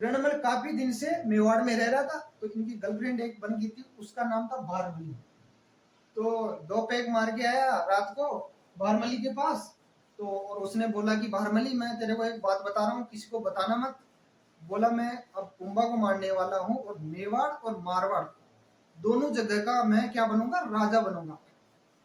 रणमल काफी दिन से मेवाड़ में रह रहा था, तो इनकी गर्लफ्रेंड एक बन गई थी, उसका नाम था भारमली। तो दो पैग मार के आया रात को भारमली के पास। तो और उसने बोला कि भारमली, मैं तेरे को एक बात बता रहा हूँ, किसी को बताना मत। बोला मैं अब कुंभा को मारने वाला हूँ और मेवाड़ और मारवाड़ दोनों जगह का मैं क्या बनूंगा, राजा बनूंगा।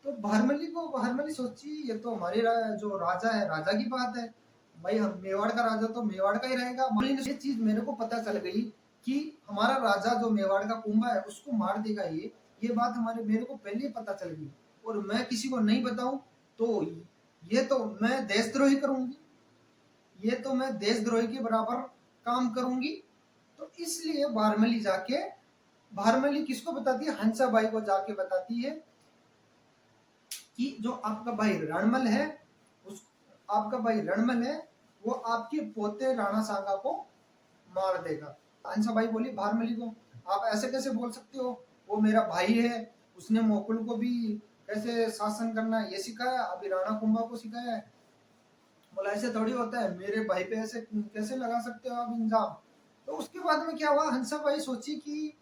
तो भारमली सोची ये तो हमारे जो राजा है, राजा की बात है भाई, हम मेवाड़ का राजा तो मेवाड़ का ही रहेगा। ये चीज मेरे को पता चल गई कि हमारा राजा जो मेवाड़ का कुंभा है उसको मार देगा। ये बात हमारे मेरे को पहले ही पता चल गई, और मैं किसी को नहीं बताऊं तो ये तो मैं देशद्रोही करूंगी, ये तो मैं देशद्रोही के बराबर काम करूंगी। तो इसलिए भारमली किसको बताती है, हंसाबाई को जाके बताती है कि जो आपका भाई रणमल है, उस आपका भाई रणमल है, वो आपके पोते राणा सांगा को मार देगा। हंसा भाई बोली भारमली को, आप ऐसे कैसे बोल सकते हो, वो मेरा भाई है, उसने मोकुल को भी कैसे शासन करना है ये सिखाया, अभी राणा कुंभा को सिखाया है। बोला ऐसे थोड़ी होता है, मेरे भाई पे ऐसे कैसे लगा सकते हो आप इल्जाम। तो उसके बाद में क्या हुआ, हंसा भाई सोची कि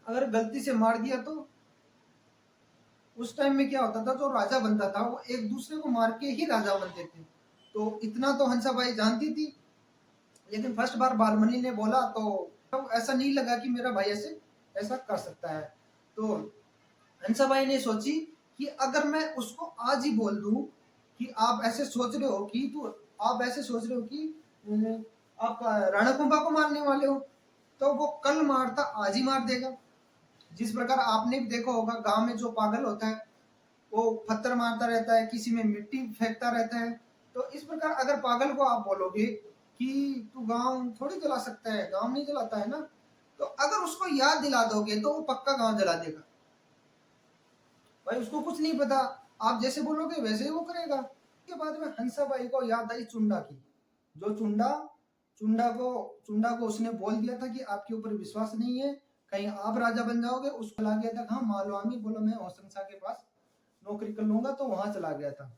अगर गलती से मार दिया तो उस टाइम में क्या होता था, जो राजा बनता था वो एक दूसरे को मार के ही राजा बनते थे। तो इतना तो हंसाबाई जानती थी, लेकिन फर्स्ट बार बालमणि ने बोला तो ऐसा नहीं लगा कि मेरा भाई ऐसे ऐसा कर सकता है। तो हंसाबाई ने सोची कि अगर मैं उसको आज ही बोल दूं कि आप ऐसे सोच रहे हो कि तो आप ऐसे सोच रहे हो कि आप राणा कुंभा को मारने वाले हो, तो वो कल मारता आज ही मार देगा। जिस प्रकार आपने भी देखा होगा, गांव में जो पागल होता है वो पत्थर मारता रहता है, किसी में मिट्टी फेंकता रहता है। तो इस प्रकार अगर पागल को आप बोलोगे कि तू गांव थोड़ी जला सकता है, गांव नहीं जलाता है ना, तो अगर उसको याद दिला दोगे तो वो पक्का गांव जला देगा। भाई उसको कुछ नहीं पता, आप जैसे बोलोगे वैसे ही वो करेगा। उसके बाद में हंसाबाई को याद आई चुंडा की, जो चुंडा को उसने बोल दिया था कि आपके ऊपर विश्वास नहीं है, कहीं आप राजा बन जाओगे। उसको ला गया था हाँ मालवामी, बोलो मैं होसन शाह के पास नौकरी कर लूंगा, तो वहां चला गया था।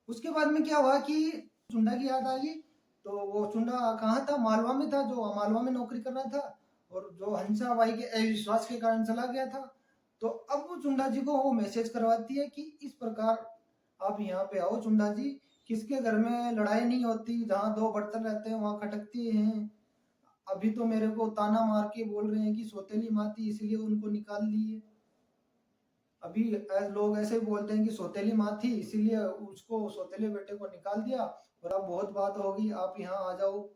उसके बाद में क्या हुआ कि चुंडा की याद आई, तो वो चुंडा कहाँ था, मालवा में था, जो मालवा में नौकरी कर रहा था, और जो हंसा बाई के अविश्वास के कारण चला गया था। तो अब वो चुंडा जी को वो मैसेज करवाती है कि इस प्रकार आप यहाँ पे आओ चुंडा जी, किसके घर में लड़ाई नहीं होती, जहाँ दो बर्तन रहते हैं वहां खटकते हैं। अभी तो मेरे को ताना मार के बोल रहे हैं कि सौतेली माँ थी इसलिए उनको निकाल दिए, अभी लोग ऐसे बोलते हैं कि सौतेली माँ थी इसीलिए उसको सौतेले बेटे को निकाल दिया, और अब बहुत बात होगी, आप यहाँ आ जाओ।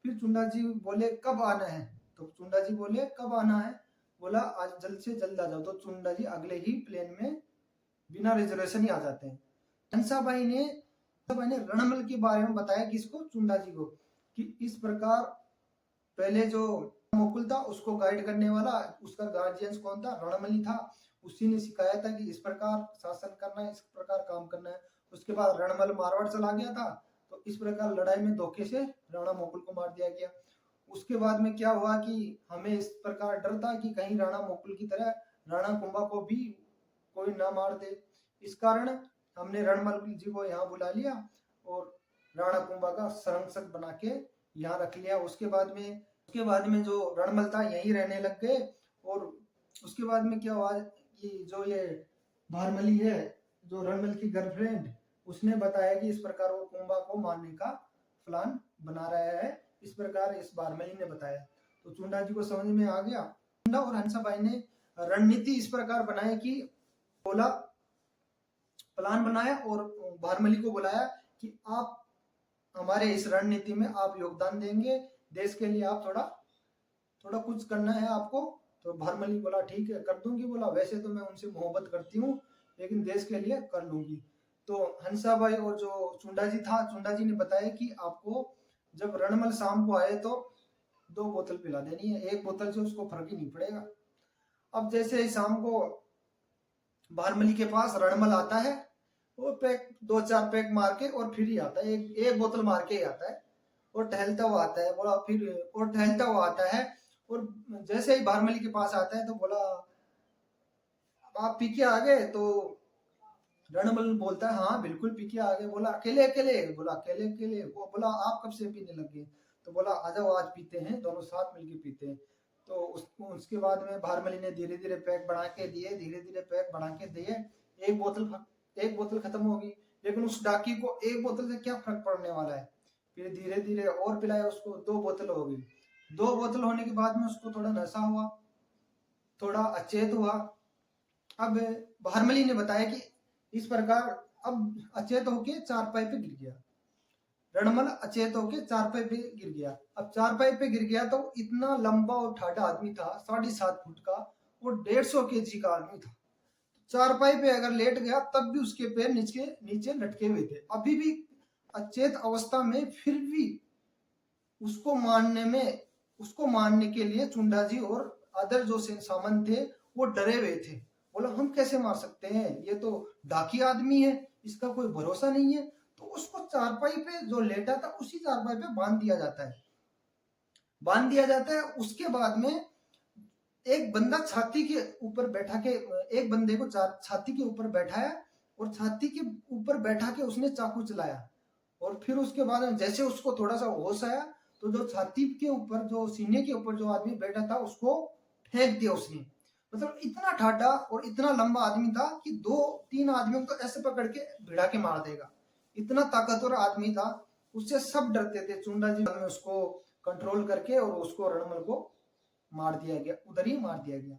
फिर चुंडा जी बोले कब आना है, तो चुंडा जी बोले कब आना है, बोला आज जल्द से जल्द आ जाओ। तो चुंडा जी अगले ही प्लेन में बिना रिजर्वेशन ही आ जाते हैं। हंसाबाई ने रणमल के बारे में बताया किसको, चुंडा जी को, कि इस प्रकार पहले जो मुकुल था उसको गाइड करने वाला, उसका गार्जियंस कौन था, रणमली था, उसी ने सिखाया था कि इस प्रकार शासन करना है, इस प्रकार काम करना है। उसके बाद रणमल मारवाड़ चला गया था, तो इस प्रकार लड़ाई में धोखे से राणा मुकुल को मार दिया गया। उसके बाद में क्या हुआ कि हमें इस प्रकार डर था कि कहीं राणा मुकुल की तरह राणा कुंभा को भी कोई ना मार दे, इस कारण हमने रणमल जी को यहाँ बुला लिया और राणा कुंभा का संरक्षक बना के यहाँ रख लिया। उसके बाद में जो रणमल था यहीं रहने लग गए। और उसके बाद में क्या हुआ कि जो ये भारमली है, जो रणमल की गर्लफ्रेंड, उसने बताया कि इस प्रकार वो कुंभा को मारने का प्लान बना रहा है, इस प्रकार इस भारमली ने बताया। तो चुंडा जी को समझ में आ गया। चुंडा और हंसाबाई ने रणनीति इस प्रकार बनाई कि बोला, प्लान बनाया और भारमली को बुलाया कि आप हमारे इस रणनीति में आप योगदान देंगे, देश के लिए आप थोड़ा थोड़ा कुछ करना है आपको। तो भारमली बोला ठीक है कर दूंगी, बोला वैसे तो मैं उनसे मोहब्बत करती हूँ लेकिन देश के लिए कर लूंगी। तो हंसाबाई और जो चुंडा जी था, चुंडा जी ने बताया कि आपको जब रणमल शाम को आए तो 2 बोतल पिला देनी है, 1 बोतल से उसको फर्क ही नहीं पड़ेगा। अब जैसे ही शाम को भारमली के पास रणमल आता है, वो पैक 2-4 पैक मार के और फिर ही आता है, एक बोतल मार के ही आता है, और टहलता हुआ आता है। बोला फिर और टहलता हुआ आता है, और जैसे ही भारमली के पास आता है तो बोला आप पी के आ गए, तो रणमल बोलता है हाँ बिल्कुल पी के आ गए। बोला अकेले अकेले? बोला अकेले अकेले। वो बोला आप कब से पीने लग गए? तो बोला आ जाओ आज पीते हैं, दोनों साथ मिलके पीते हैं। तो उसके बाद में भारमली ने धीरे धीरे पैक बढ़ा के दिए, धीरे धीरे पैक बढ़ा के दिए। एक बोतल खत्म होगी, लेकिन उस डाकी को एक बोतल से क्या फर्क पड़ने वाला है। फिर धीरे धीरे और पिलाया उसको, 2 बोतल हो गई। 2 बोतल होने के बाद में उसको थोड़ा नशा हुआ, थोड़ा अचेत हुआ। अब भारमली ने बताया कि इस प्रकार अब अचेत होके चारपाई पे गिर गया। रणमल अचेत होके चारपाई पे गिर गया। अब चारपाई पे गिर गया तो इतना लंबा और ठाढ़ा आदमी था, 7.5 फुट का, वो 150 kg का आदमी था। चारपाई पे अगर लेट गया तब भी उसके पैर नीचे नीचे लटके हुए थे, अभी भी अचेत अवस्था में। फिर भी उसको मारने के लिए चुंडा जी और अदर जो सामंत थे वो डरे हुए थे। बोला हम कैसे मार सकते हैं, ये तो डाकी आदमी है, इसका कोई भरोसा नहीं है। तो उसको चारपाई पे जो लेटा था उसी चारपाई पे बांध दिया जाता है। उसके बाद में एक बंदा छाती के ऊपर बैठा के, एक बंदे को छाती के ऊपर बैठाया और छाती के ऊपर बैठा के उसने चाकू चलाया। और फिर उसके बाद जैसे उसको थोड़ा सा होश आया तो जो छाती के ऊपर, जो सीने के ऊपर जो आदमी बैठा था उसको फेंक दिया उसने। मतलब इतना ठाडा और इतना लंबा आदमी था कि 2-3 आदमियों को ऐसे पकड़ के भिड़ा के मार देगा, इतना ताकतवर आदमी था। उससे सब डरते थे। चुंडा जी ने उसको कंट्रोल करके और उसको रणमल को मार दिया गया, उधर ही मार दिया गया।